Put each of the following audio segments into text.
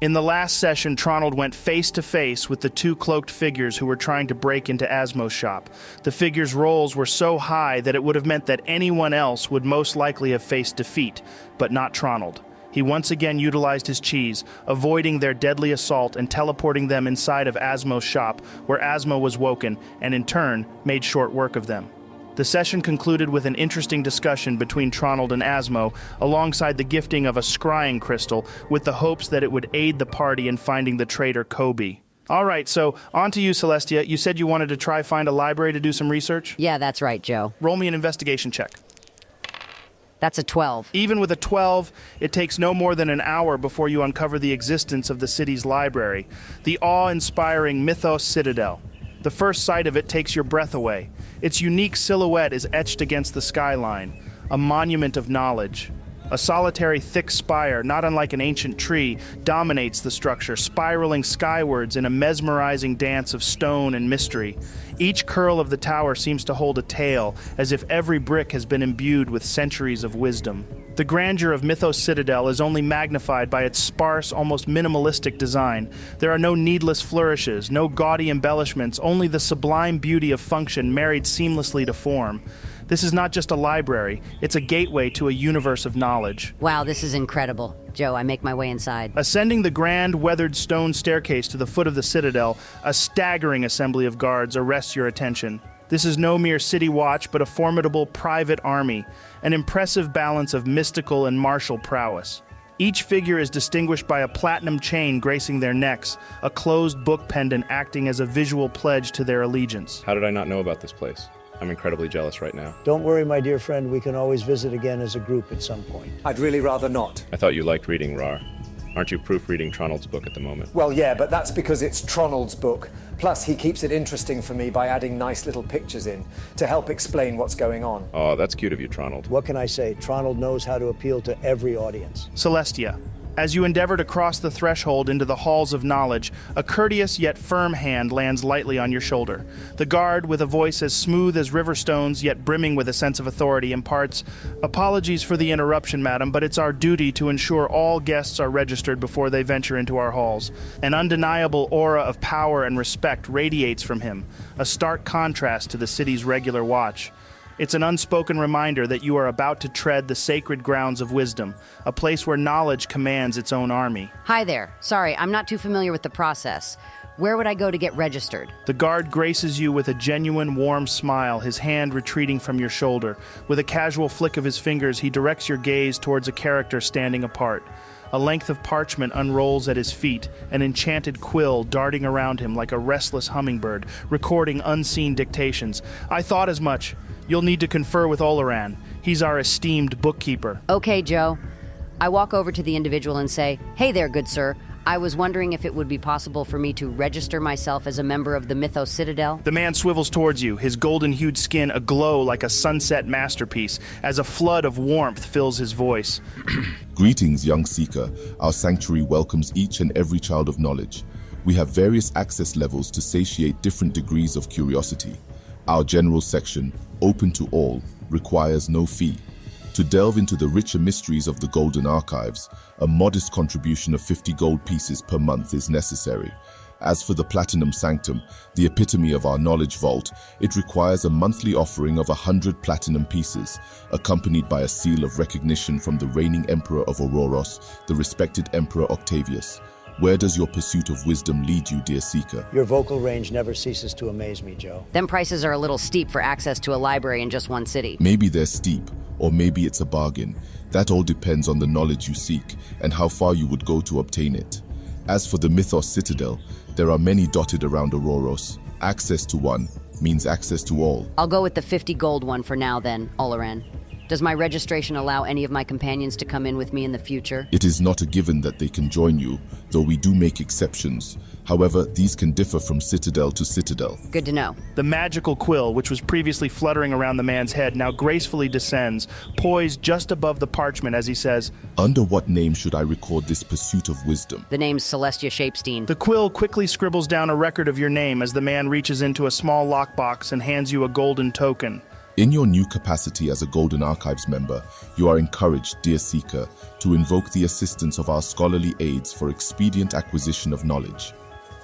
In the last session, Tronald went face-to-face with the two cloaked figures who were trying to break into Asmo's shop. The figures' rolls were so high that it would have meant that anyone else would most likely have faced defeat, but not Tronald. He once again utilized his cheese, avoiding their deadly assault and teleporting them inside of Asmo's shop, where Asmo was woken, and in turn, made short work of them. The session concluded with an interesting discussion between Tronald and Asmo, alongside the gifting of a scrying crystal, with the hopes that it would aid the party in finding the traitor Kobe. All right, so on to you, Celestia. You said you wanted to try find a library to do some research? Yeah, that's right, Joe. Roll me an investigation check. That's a 12. Even with a 12, it takes no more than an hour before you uncover the existence of the city's library, the awe-inspiring Mythos Citadel. The first sight of it takes your breath away. Its unique silhouette is etched against the skyline, a monument of knowledge. A solitary thick spire, not unlike an ancient tree, dominates the structure, spiraling skywards in a mesmerizing dance of stone and mystery. Each curl of the tower seems to hold a tale, as if every brick has been imbued with centuries of wisdom. The grandeur of Mythos Citadel is only magnified by its sparse, almost minimalistic design. There are no needless flourishes, no gaudy embellishments, only the sublime beauty of function married seamlessly to form. This is not just a library, it's a gateway to a universe of knowledge. Wow, this is incredible. Joe, I make my way inside. Ascending the grand, weathered stone staircase to the foot of the citadel, a staggering assembly of guards arrests your attention. This is no mere city watch, but a formidable private army, an impressive balance of mystical and martial prowess. Each figure is distinguished by a platinum chain gracing their necks, a closed book pendant acting as a visual pledge to their allegiance. How did I not know about this place? I'm incredibly jealous right now. Don't worry, my dear friend. We can always visit again as a group at some point. I'd really rather not. I thought you liked reading Raarh. Aren't you proofreading Tronald's book at the moment? Well, yeah, but that's because it's Tronald's book. Plus, he keeps it interesting for me by adding nice little pictures in to help explain what's going on. Oh, that's cute of you, Tronald. What can I say? Tronald knows how to appeal to every audience. Celestia. As you endeavor to cross the threshold into the halls of knowledge, a courteous yet firm hand lands lightly on your shoulder. The guard, with a voice as smooth as river stones yet brimming with a sense of authority, imparts, "Apologies for the interruption, madam, but it's our duty to ensure all guests are registered before they venture into our halls." An undeniable aura of power and respect radiates from him, a stark contrast to the city's regular watch. It's an unspoken reminder that you are about to tread the sacred grounds of wisdom, a place where knowledge commands its own army. Hi there. Sorry, I'm not too familiar with the process. Where would I go to get registered? The guard graces you with a genuine, warm smile, his hand retreating from your shoulder. With a casual flick of his fingers, he directs your gaze towards a character standing apart. A length of parchment unrolls at his feet, an enchanted quill darting around him like a restless hummingbird, recording unseen dictations. I thought as much. You'll need to confer with Oleran. He's our esteemed bookkeeper. Okay, Joe. I walk over to the individual and say, "Hey there, good sir. I was wondering if it would be possible for me to register myself as a member of the Mythos Citadel." The man swivels towards you, his golden-hued skin aglow like a sunset masterpiece, as a flood of warmth fills his voice. Greetings, young seeker. Our sanctuary welcomes each and every child of knowledge. We have various access levels to satiate different degrees of curiosity. Our general section, open to all, requires no fee. To delve into the richer mysteries of the Golden Archives, a modest contribution of 50 gold pieces per month is necessary. As for the Platinum Sanctum, the epitome of our knowledge vault, it requires a monthly offering of 100 platinum pieces, accompanied by a seal of recognition from the reigning Emperor of Ouroros, the respected Emperor Octavius. Where does your pursuit of wisdom lead you, dear seeker? Your vocal range never ceases to amaze me, Joe. Them prices are a little steep for access to a library in just one city. Maybe they're steep, or maybe it's a bargain. That all depends on the knowledge you seek and how far you would go to obtain it. As for the Mythos Citadel, there are many dotted around Ouroros. Access to one means access to all. I'll go with the 50 gold one for now then, Oleran. Does my registration allow any of my companions to come in with me in the future? It is not a given that they can join you, though we do make exceptions. However, these can differ from citadel to citadel. Good to know. The magical quill, which was previously fluttering around the man's head, now gracefully descends, poised just above the parchment as he says, "Under what name should I record this pursuit of wisdom?" The name's Celestia Shapestein. The quill quickly scribbles down a record of your name as the man reaches into a small lockbox and hands you a golden token. In your new capacity as a Golden Archives member, you are encouraged, dear Seeker, to invoke the assistance of our scholarly aids for expedient acquisition of knowledge.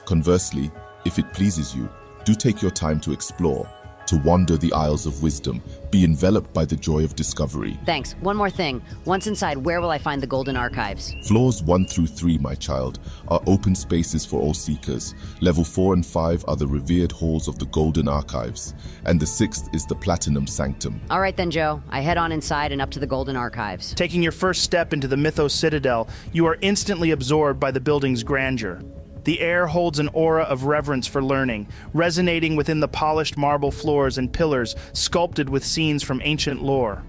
Conversely, if it pleases you, do take your time to explore, to wander the aisles of wisdom, be enveloped by the joy of discovery. Thanks. One more thing. Once inside, where will I find the Golden Archives? Floors 1 through 3, my child, are open spaces for all seekers. Level 4 and 5 are the revered halls of the Golden Archives, and the 6th is the Platinum Sanctum. All right then, Joe. I head on inside and up to the Golden Archives. Taking your first step into the Mythos Citadel, you are instantly absorbed by the building's grandeur. The air holds an aura of reverence for learning, resonating within the polished marble floors and pillars sculpted with scenes from ancient lore.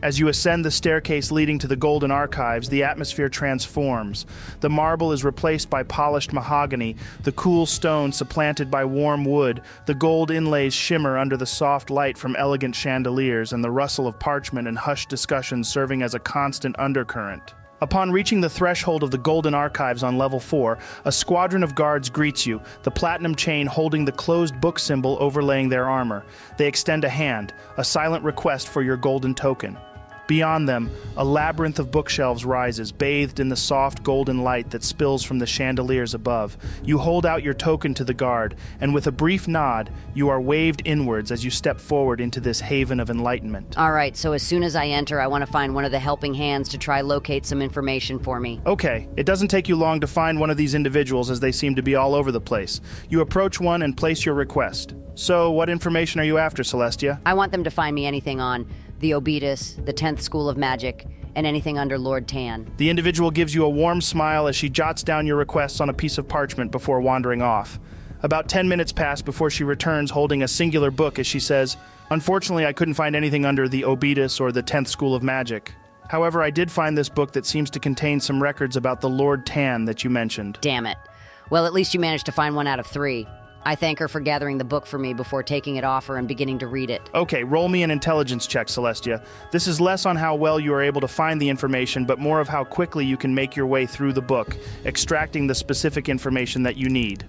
As you ascend the staircase leading to the Golden Archives, the atmosphere transforms. The marble is replaced by polished mahogany, the cool stone supplanted by warm wood, the gold inlays shimmer under the soft light from elegant chandeliers, and the rustle of parchment and hushed discussions serving as a constant undercurrent. Upon reaching the threshold of the Golden Archives on level 4, a squadron of guards greets you, the platinum chain holding the closed book symbol overlaying their armor. They extend a hand, a silent request for your golden token. Beyond them, a labyrinth of bookshelves rises, bathed in the soft golden light that spills from the chandeliers above. You hold out your token to the guard, and with a brief nod, you are waved inwards as you step forward into this haven of enlightenment. All right, so as soon as I enter, I want to find one of the helping hands to try locate some information for me. Okay, it doesn't take you long to find one of these individuals as they seem to be all over the place. You approach one and place your request. So, what information are you after, Celestia? I want them to find me anything on the Obetus, the 10th School of Magic, and anything under Lord Tan. The individual gives you a warm smile as she jots down your requests on a piece of parchment before wandering off. About 10 minutes pass before she returns holding a singular book as she says, "Unfortunately, I couldn't find anything under the Obetus or the 10th School of Magic. However, I did find this book that seems to contain some records about the Lord Tan that you mentioned." Damn it. Well, at least you managed to find one out of 3. I thank her for gathering the book for me before taking it off her and beginning to read it. Okay, roll me an intelligence check, Celestia. This is less on how well you are able to find the information, but more of how quickly you can make your way through the book, extracting the specific information that you need.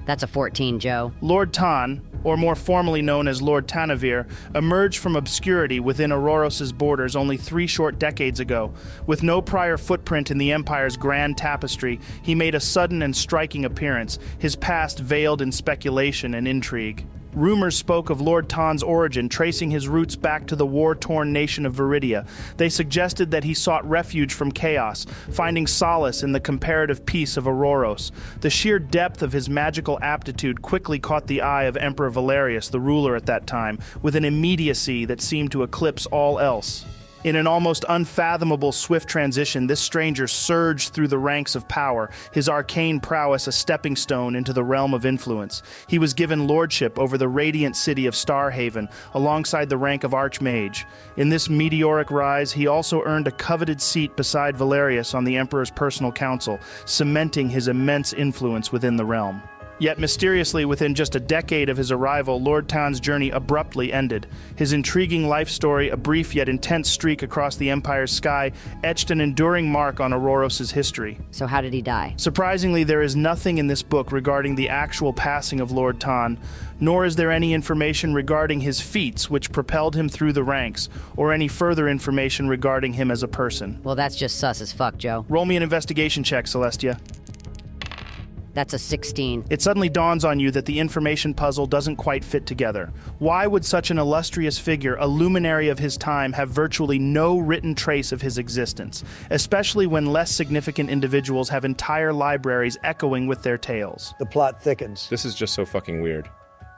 That's a 14, Joe. Lord Tan, or more formally known as Lord Tanavir, emerged from obscurity within Auroros' borders only 3 short decades ago. With no prior footprint in the Empire's grand tapestry, he made a sudden and striking appearance, his past veiled in speculation and intrigue. Rumors spoke of Lord Tan's origin, tracing his roots back to the war-torn nation of Viridia. They suggested that he sought refuge from chaos, finding solace in the comparative peace of Auroros. The sheer depth of his magical aptitude quickly caught the eye of Emperor Valerius, the ruler at that time, with an immediacy that seemed to eclipse all else. In an almost unfathomable swift transition, this stranger surged through the ranks of power, his arcane prowess a stepping stone into the realm of influence. He was given lordship over the radiant city of Starhaven, alongside the rank of Archmage. In this meteoric rise, he also earned a coveted seat beside Valerius on the Emperor's personal council, cementing his immense influence within the realm. Yet mysteriously, within just a decade of his arrival, Lord Tan's journey abruptly ended. His intriguing life story, a brief yet intense streak across the Empire's sky, etched an enduring mark on Auroros' history. So how did he die? Surprisingly, there is nothing in this book regarding the actual passing of Lord Tan, nor is there any information regarding his feats which propelled him through the ranks, or any further information regarding him as a person. Well, that's just sus as fuck, Joe. Roll me an investigation check, Celestia. That's a 16. It suddenly dawns on you that the information puzzle doesn't quite fit together. Why would such an illustrious figure, a luminary of his time, have virtually no written trace of his existence, especially when less significant individuals have entire libraries echoing with their tales? The plot thickens. This is just so fucking weird.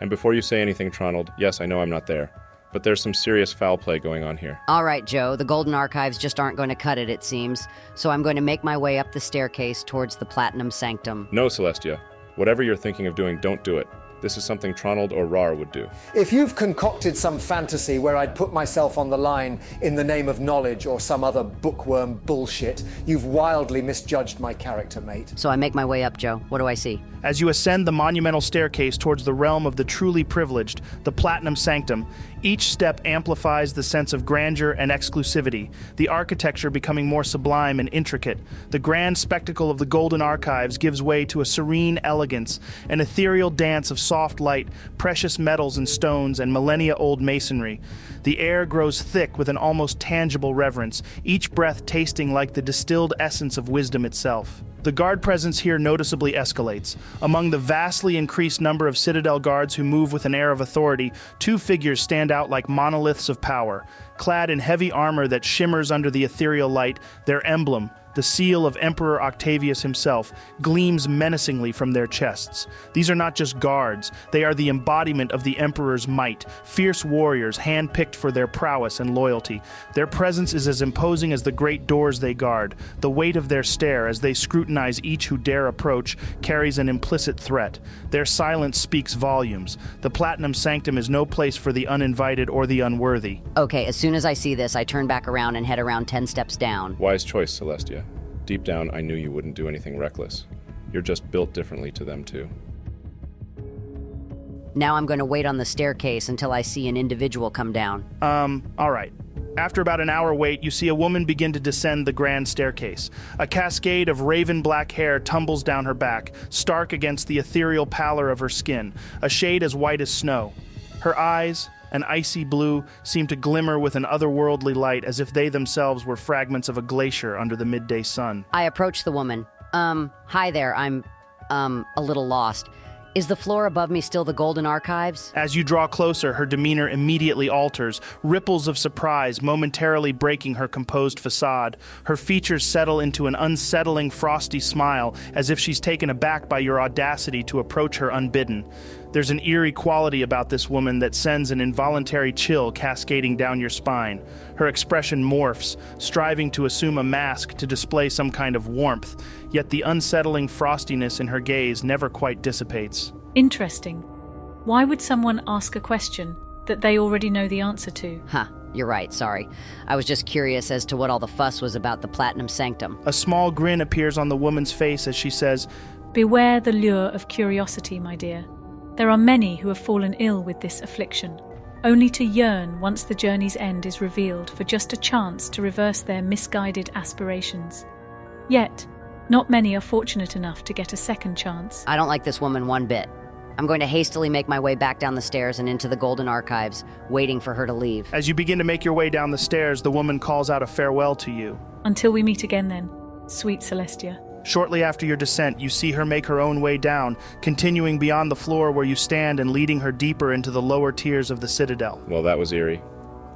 And before you say anything, Tronald, yes, I know I'm not there. But there's some serious foul play going on here. All right, Joe, the Golden Archives just aren't going to cut it seems. So I'm going to make my way up the staircase towards the Platinum Sanctum. No, Celestia. Whatever you're thinking of doing, don't do it. This is something Tronald or Raarh would do. If you've concocted some fantasy where I'd put myself on the line in the name of knowledge or some other bookworm bullshit, you've wildly misjudged my character, mate. So I make my way up, Joe. What do I see? As you ascend the monumental staircase towards the realm of the truly privileged, the Platinum Sanctum, each step amplifies the sense of grandeur and exclusivity, the architecture becoming more sublime and intricate. The grand spectacle of the Golden Archives gives way to a serene elegance, an ethereal dance of soft light, precious metals and stones, and millennia-old masonry. The air grows thick with an almost tangible reverence, each breath tasting like the distilled essence of wisdom itself. The guard presence here noticeably escalates. Among the vastly increased number of Citadel guards who move with an air of authority, two figures stand out like monoliths of power. Clad in heavy armor that shimmers under the ethereal light, their emblem, the seal of Emperor Octavius himself, gleams menacingly from their chests. These are not just guards, they are the embodiment of the Emperor's might, fierce warriors hand-picked for their prowess and loyalty. Their presence is as imposing as the great doors they guard. The weight of their stare as they scrutinize each who dare approach carries an implicit threat. Their silence speaks volumes. The Platinum Sanctum is no place for the uninvited or the unworthy. Okay, as soon as I see this, I turn back around and head around 10 steps down. Wise choice, Celestia. Deep down, I knew you wouldn't do anything reckless. You're just built differently to them, too. Now I'm going to wait on the staircase until I see an individual come down. All right. After about an hour wait, you see a woman begin to descend the grand staircase. A cascade of raven black hair tumbles down her back, stark against the ethereal pallor of her skin, a shade as white as snow. Her eyes, an icy blue, seem to glimmer with an otherworldly light as if they themselves were fragments of a glacier under the midday sun. I approach the woman. Hi there, I'm, a little lost. Is the floor above me still the Golden Archives? As you draw closer, her demeanor immediately alters, ripples of surprise momentarily breaking her composed facade. Her features settle into an unsettling, frosty smile, as if she's taken aback by your audacity to approach her unbidden. There's an eerie quality about this woman that sends an involuntary chill cascading down your spine. Her expression morphs, striving to assume a mask to display some kind of warmth, yet the unsettling frostiness in her gaze never quite dissipates. Interesting. Why would someone ask a question that they already know the answer to? You're right, sorry. I was just curious as to what all the fuss was about the Platinum Sanctum. A small grin appears on the woman's face as she says, Beware the lure of curiosity, my dear. There are many who have fallen ill with this affliction, only to yearn once the journey's end is revealed for just a chance to reverse their misguided aspirations. Yet, not many are fortunate enough to get a second chance. I don't like this woman one bit. I'm going to hastily make my way back down the stairs and into the Golden Archives, waiting for her to leave. As you begin to make your way down the stairs, the woman calls out a farewell to you. Until we meet again then, sweet Celestia. Shortly after your descent, you see her make her own way down, continuing beyond the floor where you stand and leading her deeper into the lower tiers of the Citadel. Well, that was eerie.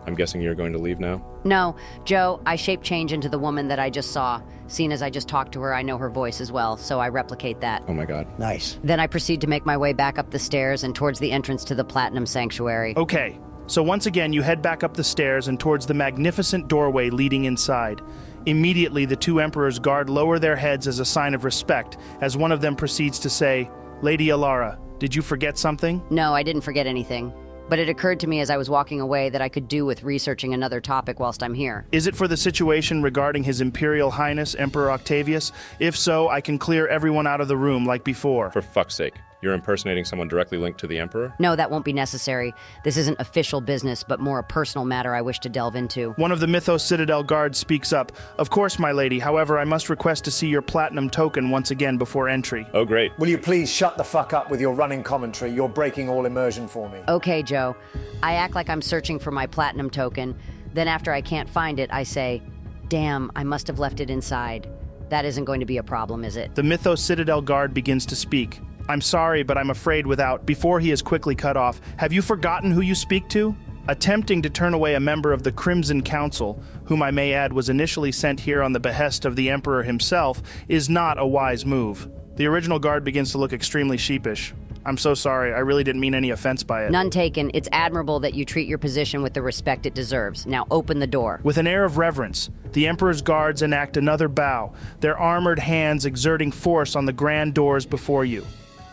I'm guessing you're going to leave now? No, Joe, I shape change into the woman that I just saw. Seeing as I just talked to her, I know her voice as well, so I replicate that. Oh my god. Nice. Then I proceed to make my way back up the stairs and towards the entrance to the Platinum Sanctuary. Okay, so once again you head back up the stairs and towards the magnificent doorway leading inside. Immediately, the two emperors guard lower their heads as a sign of respect, as one of them proceeds to say, Lady Alara, did you forget something? No, I didn't forget anything. But it occurred to me as I was walking away that I could do with researching another topic whilst I'm here. Is it for the situation regarding His Imperial Highness Emperor Octavius? If so, I can clear everyone out of the room like before. For fuck's sake. You're impersonating someone directly linked to the Emperor? No, that won't be necessary. This isn't official business, but more a personal matter I wish to delve into. One of the Mythos Citadel guards speaks up. Of course, my lady. However, I must request to see your platinum token once again before entry. Oh, great. Will you please shut the fuck up with your running commentary? You're breaking all immersion for me. Okay, Joe. I act like I'm searching for my platinum token. Then after I can't find it, I say, damn, I must have left it inside. That isn't going to be a problem, is it? The Mythos Citadel guard begins to speak. I'm sorry, but I'm afraid without, before he is quickly cut off, have you forgotten who you speak to? Attempting to turn away a member of the Crimson Council, whom I may add was initially sent here on the behest of the Emperor himself, is not a wise move. The original guard begins to look extremely sheepish. I'm so sorry, I really didn't mean any offense by it. None taken. It's admirable that you treat your position with the respect it deserves. Now open the door. With an air of reverence, the Emperor's guards enact another bow, their armored hands exerting force on the grand doors before you.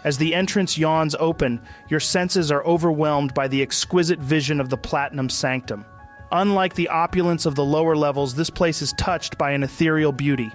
As the entrance yawns open, your senses are overwhelmed by the exquisite vision of the Platinum Sanctum. Unlike the opulence of the lower levels, this place is touched by an ethereal beauty.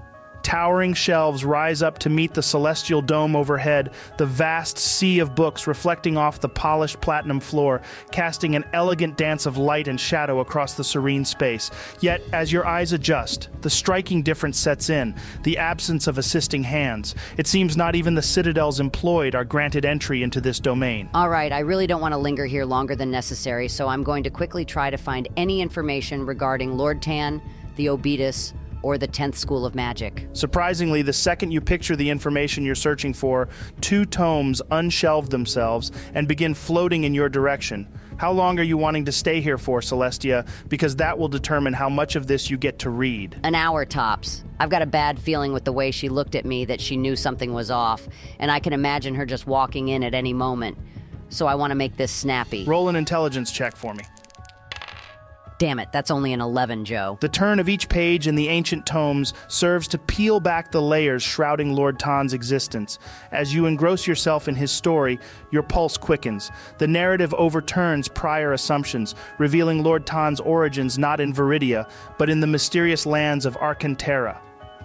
Towering shelves rise up to meet the celestial dome overhead, the vast sea of books reflecting off the polished platinum floor, casting an elegant dance of light and shadow across the serene space. Yet, as your eyes adjust, the striking difference sets in, the absence of assisting hands. It seems not even the citadels employed are granted entry into this domain. All right, I really don't want to linger here longer than necessary, so I'm going to quickly try to find any information regarding Lord Tan, the Obetus, or the 10th School of Magic. Surprisingly, the second you picture the information you're searching for, 2 tomes unshelve themselves and begin floating in your direction. How long are you wanting to stay here for, Celestia? Because that will determine how much of this you get to read. An hour tops. I've got a bad feeling with the way she looked at me that she knew something was off, and I can imagine her just walking in at any moment. So I want to make this snappy. Roll an intelligence check for me. Damn it, that's only an 11, Joe. The turn of each page in the ancient tomes serves to peel back the layers shrouding Lord Tan's existence. As you engross yourself in his story, your pulse quickens. The narrative overturns prior assumptions, revealing Lord Tan's origins not in Viridia, but in the mysterious lands of Arcantera.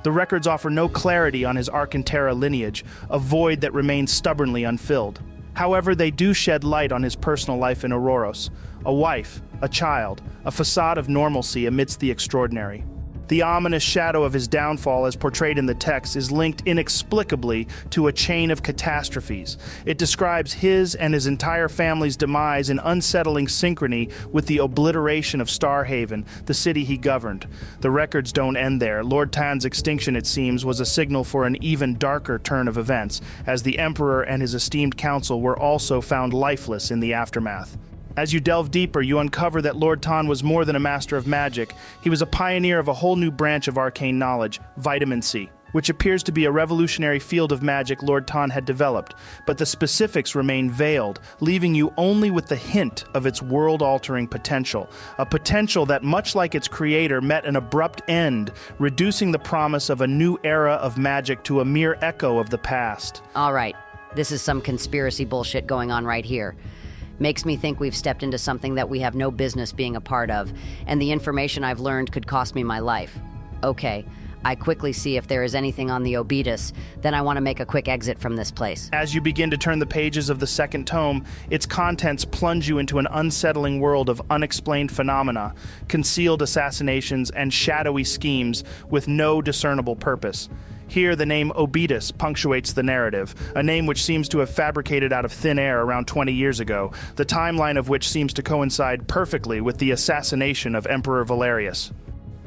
The records offer no clarity on his Arcantera lineage, a void that remains stubbornly unfilled. However, they do shed light on his personal life in Ouroros. A wife, a child, a facade of normalcy amidst the extraordinary. The ominous shadow of his downfall, as portrayed in the text, is linked inexplicably to a chain of catastrophes. It describes his and his entire family's demise in unsettling synchrony with the obliteration of Starhaven, the city he governed. The records don't end there. Lord Tan's extinction, it seems, was a signal for an even darker turn of events, as the Emperor and his esteemed council were also found lifeless in the aftermath. As you delve deeper, you uncover that Lord Tan was more than a master of magic. He was a pioneer of a whole new branch of arcane knowledge, vitamin C, which appears to be a revolutionary field of magic Lord Tan had developed, but the specifics remain veiled, leaving you only with the hint of its world-altering potential, a potential that, much like its creator, met an abrupt end, reducing the promise of a new era of magic to a mere echo of the past. All right, this is some conspiracy bullshit going on right here. Makes me think we've stepped into something that we have no business being a part of, and the information I've learned could cost me my life. Okay, I quickly see if there is anything on the Obetus, then I want to make a quick exit from this place. As you begin to turn the pages of the second tome, its contents plunge you into an unsettling world of unexplained phenomena, concealed assassinations, and shadowy schemes with no discernible purpose. Here, the name Obetus punctuates the narrative, a name which seems to have fabricated out of thin air around 20 years ago, the timeline of which seems to coincide perfectly with the assassination of Emperor Valerius.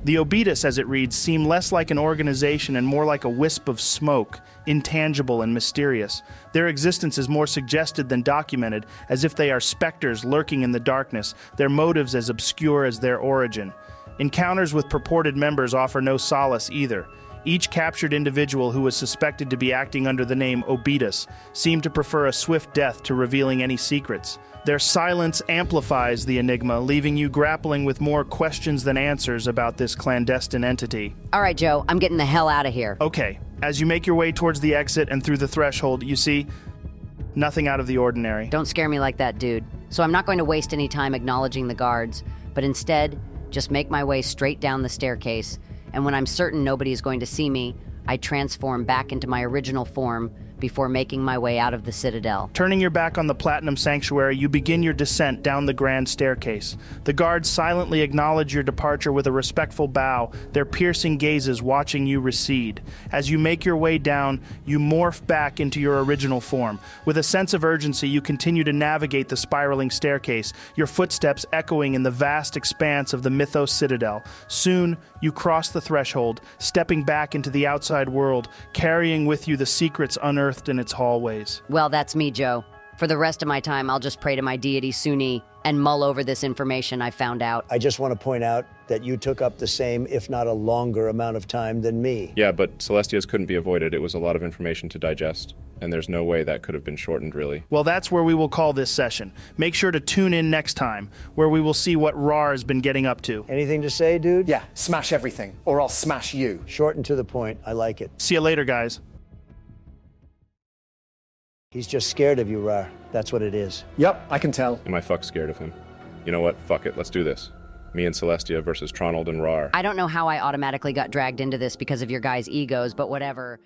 The Obetus, as it reads, seem less like an organization and more like a wisp of smoke, intangible and mysterious. Their existence is more suggested than documented, as if they are specters lurking in the darkness, their motives as obscure as their origin. Encounters with purported members offer no solace either. Each captured individual who was suspected to be acting under the name Obetus seemed to prefer a swift death to revealing any secrets. Their silence amplifies the enigma, leaving you grappling with more questions than answers about this clandestine entity. All right, Joe, I'm getting the hell out of here. Okay, as you make your way towards the exit and through the threshold, you see nothing out of the ordinary. Don't scare me like that, dude. So I'm not going to waste any time acknowledging the guards, but instead, just make my way straight down the staircase, and when I'm certain nobody is going to see me, I transform back into my original form before making my way out of the citadel. Turning your back on the Platinum Sanctuary, you begin your descent down the grand staircase. The guards silently acknowledge your departure with a respectful bow, their piercing gazes watching you recede. As you make your way down, you morph back into your original form. With a sense of urgency, you continue to navigate the spiraling staircase, your footsteps echoing in the vast expanse of the Mythos Citadel. Soon, you cross the threshold, stepping back into the outside world, carrying with you the secrets unearthed in its hallways. Well, that's me, Joe. For the rest of my time, I'll just pray to my deity, Suni, and mull over this information I found out. I just want to point out that you took up the same, if not a longer amount of time than me. Yeah, but Celestia's couldn't be avoided. It was a lot of information to digest, and there's no way that could have been shortened, really. Well, that's where we will call this session. Make sure to tune in next time, where we will see what Raarh has been getting up to. Anything to say, dude? Yeah, smash everything, or I'll smash you. Short and to the point. I like it. See you later, guys. He's just scared of you, Raarh. That's what it is. Yep, I can tell. Am I fuck scared of him? You know what? Fuck it. Let's do this. Me and Celestia versus Tronald and Raarh. I don't know how I automatically got dragged into this because of your guys' egos, but whatever.